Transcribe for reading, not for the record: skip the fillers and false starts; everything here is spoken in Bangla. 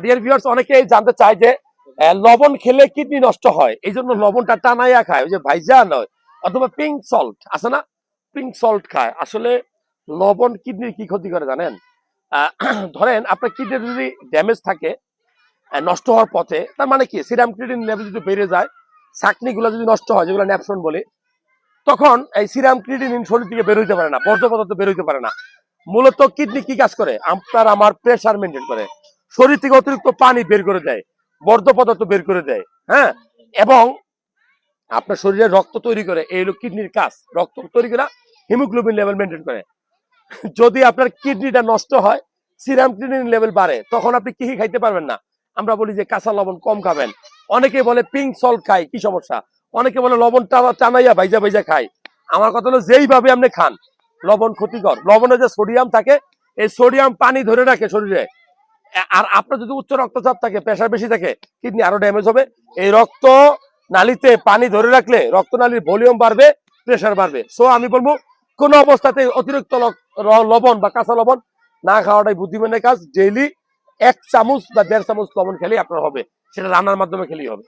ডিয়ার ভিউয়ার্স, অনেকেই জানতে চায় যে লবণ খেলে কিডনি নষ্ট হয়, এই জন্য লবণটা টানাইয়া খায়, ওই যে ভাইজা নয়, অথবা পিঙ্ক সল্ট আছে না, পিঙ্ক সল্ট খায়। আসলে লবণ কিডনির কি ক্ষতি করে জানেন? ধরেন আপনার কিডনির যদি ড্যামেজ থাকে, নষ্ট হওয়ার পথে, তার মানে কি সিরাম ক্রিয়েটিন লেভেল যদি বেড়ে যায়, চাকনিগুলো যদি নষ্ট হয়, যেগুলো ন্যাপসন বলে, তখন এই সিরাম ক্রিয়েটিনিন শরীর থেকে বের হইতে পারে না, বর্জ্য পদার্থ বের হইতে পারে না। মূলত কিডনি কি কাজ করে? আপনার আমার প্রেসার মেনটেন করে, শরীর থেকে অতিরিক্ত পানি বের করে দেয়, বর্জ্য পদার্থ বের করে দেয়, হ্যাঁ, এবং আপনার শরীরে রক্ত তৈরি করে। এই হলো কিডনির কাজ, রক্ত তৈরি করে হিমোগ্লোবিন লেভেল মেনটেন করে। যদি আপনার কিডনিটা নষ্ট হয়, সিরাম ক্রিয়েটিনিন লেভেল বাড়ে, তখন আপনি কি খাইতে পারবেন না। আমরা বলি যে কাঁচা লবণ কম খাবেন, অনেকে বলে পিঙ্ক সল্ট খাই, কি সমস্যা? অনেকে বলে লবণটা টানাইয়া ভাইজা ভাইজা খাই। আমার কথা হলো যেইভাবে আপনি খান, লবণ ক্ষতিকর। লবণে যে সোডিয়াম থাকে, এই সোডিয়াম পানি ধরে রাখে শরীরে। আর আপনার যদি উচ্চ রক্তচাপ থাকে, প্রেশার বেশি থাকে, কিডনি আরো ড্যামেজ হবে। এই রক্ত নালীতে পানি ধরে রাখলে রক্তনালীর ভলিউম বাড়বে, প্রেশার বাড়বে। সো আমি বলবো কোন অবস্থাতে অতিরিক্ত লবণ বা কাঁচা লবণ না খাওয়াটাই বুদ্ধিমানের কাজ। ডেইলি 1 চামচ বা 1.5 চামচ লবণ খেলেই আপনার হবে, সেটা রান্নার মাধ্যমে খেলেই হবে।